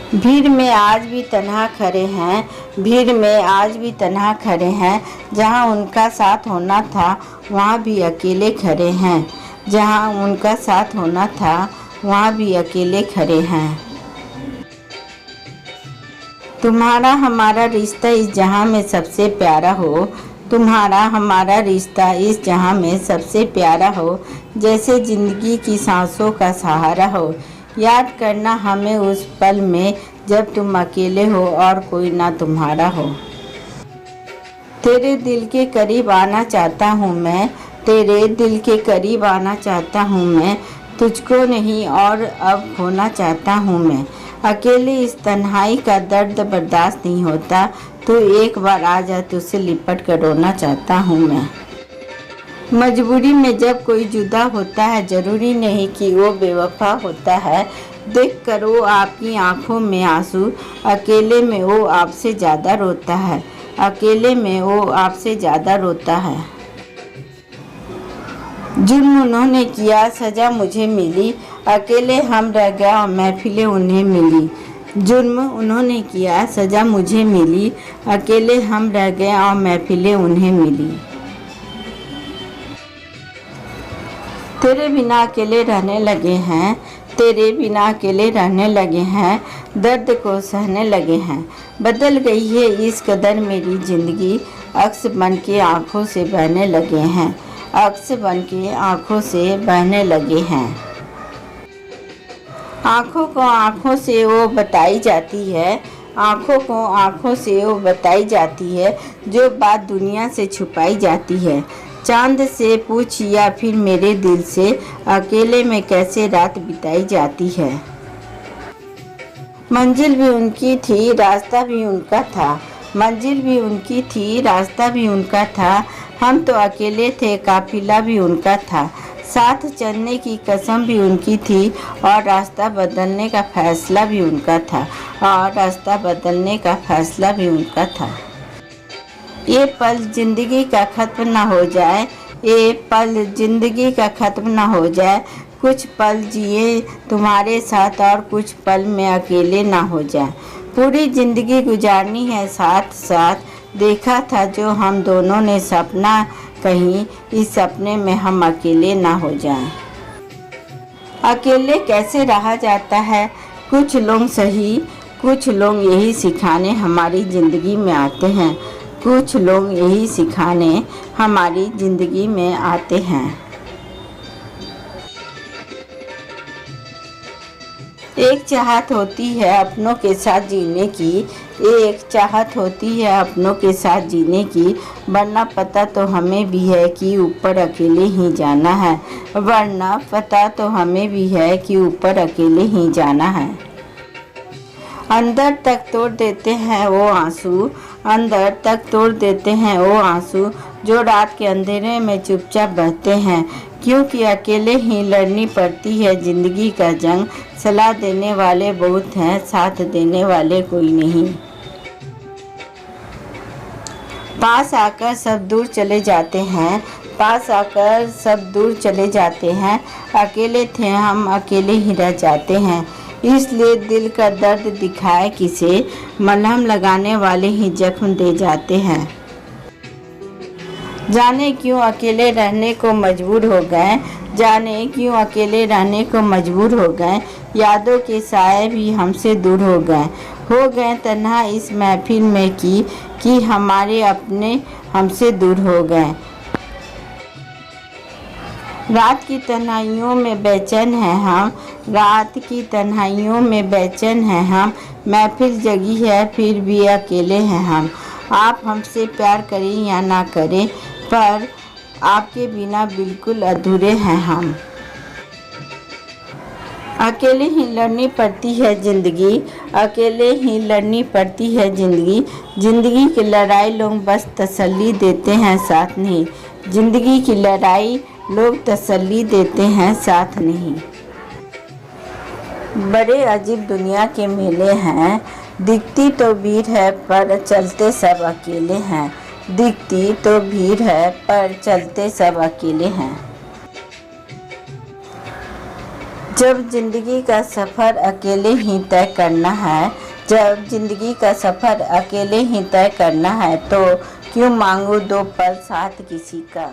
भीड़ में आज भी तन्हा खड़े हैं, भीड़ में आज भी तन्हा खड़े हैं। जहाँ उनका साथ होना था वहाँ भी अकेले खड़े हैं, जहाँ उनका साथ होना था वहाँ भी अकेले खड़े हैं। तुम्हारा हमारा रिश्ता इस जहाँ में सबसे प्यारा हो, तुम्हारा हमारा रिश्ता इस जहाँ में सबसे प्यारा हो। जैसे ज़िंदगी की सांसों का सहारा हो। याद करना हमें उस पल में जब तुम अकेले हो और कोई ना तुम्हारा हो। तेरे दिल के करीब आना चाहता हूँ मैं, तेरे दिल के करीब आना चाहता हूँ मैं। तुझको नहीं और अब खोना चाहता हूँ मैं। अकेले इस तन्हाई का दर्द बर्दाश्त नहीं होता, तो एक बार आ जा, तुझसे लिपट कर रोना चाहता हूँ मैं। मजबूरी में जब कोई जुदा होता है, ज़रूरी नहीं कि वो बेवफा होता है। देख कर वो आपकी आंखों में आंसू, अकेले में वो आपसे ज़्यादा रोता है, अकेले में वो आपसे ज़्यादा रोता है। जुर्म उन्होंने किया, सज़ा मुझे मिली, अकेले हम रह गए और महफिलें उन्हें मिली। जुर्म उन्होंने किया, सज़ा मुझे मिली, अकेले हम रह गए और महफिलें उन्हें मिली। तेरे बिना अकेले रहने लगे हैं, तेरे बिना अकेले रहने लगे हैं, दर्द को सहने लगे हैं। बदल गई है इस कदर मेरी ज़िंदगी, अक्स बन के आँखों से बहने लगे हैं, अक्स बन के आँखों से बहने लगे हैं। आँखों को आँखों से वो बताई जाती है, आँखों को आँखों से वो बताई जाती है, जो बात दुनिया से छुपाई जाती है। चांद से पूछ या फिर मेरे दिल से, अकेले में कैसे रात बिताई जाती है। मंजिल भी उनकी थी, रास्ता भी उनका था, मंजिल भी उनकी थी, रास्ता भी उनका था। हम तो अकेले थे, काफिला भी उनका था, साथ चलने की कसम भी उनकी थी, और रास्ता बदलने का फैसला भी उनका था, और रास्ता बदलने का फैसला भी उनका था। ये पल ज़िंदगी का ख़त्म ना हो जाए, ये पल ज़िंदगी का ख़त्म ना हो जाए। कुछ पल जिए तुम्हारे साथ और कुछ पल में अकेले ना हो जाए। पूरी ज़िंदगी गुजारनी है साथ साथ, देखा था जो हम दोनों ने सपना, कहीं इस सपने में हम अकेले ना हो जाएं। अकेले कैसे रहा जाता है, कुछ लोग सही, कुछ लोग यही सिखाने हमारी ज़िंदगी में आते हैं, कुछ लोग यही सिखाने हमारी ज़िंदगी में आते हैं। एक चाहत होती है अपनों के साथ जीने की, एक चाहत होती है अपनों के साथ जीने की, वरना पता तो हमें भी है कि ऊपर अकेले ही जाना है, वरना पता तो हमें भी है कि ऊपर अकेले ही जाना है। अंदर तक तोड़ देते हैं वो आंसू, अंदर तक तोड़ देते हैं वो आंसू, जो रात के अंधेरे में चुपचाप बहते हैं। क्योंकि अकेले ही लड़नी पड़ती है ज़िंदगी का जंग, सलाह देने वाले बहुत हैं, साथ देने वाले कोई नहीं। पास आकर सब दूर चले जाते हैं, पास आकर सब दूर चले जाते हैं। अकेले थे हम, अकेले ही रह जाते हैं। इसलिए दिल का दर्द दिखाए किसे, मलहम लगाने वाले ही जख्म दे जाते हैं। जाने क्यों अकेले रहने को मजबूर हो गए, जाने क्यों अकेले रहने को मजबूर हो गए। यादों के साए भी हमसे दूर हो गए तन्हा इस महफिल में कि हमारे अपने हमसे दूर हो गए। रात की तन्हाइयों में बेचैन हैं हम, रात की तन्हाइयों में बेचैन हैं हम। महफिल जगी है फिर भी अकेले हैं हम। आप हमसे प्यार करें या ना करें, पर आपके बिना बिल्कुल अधूरे हैं हम। अकेले ही लड़नी पड़ती है ज़िंदगी, अकेले ही लड़नी पड़ती है ज़िंदगी। ज़िंदगी की लड़ाई लोग बस तसल्ली देते हैं, साथ नहीं। ज़िंदगी की लड़ाई लोग तसल्ली देते हैं, साथ नहीं। बड़े अजीब दुनिया के मेले हैं, दिखती तो भीड़ है पर चलते सब अकेले हैं, दिखती तो भीड़ है पर चलते सब अकेले हैं। जब जिंदगी का सफ़र अकेले ही तय करना है, जब जिंदगी का सफ़र अकेले ही तय करना है तो क्यों मांगू दो पल साथ किसी का।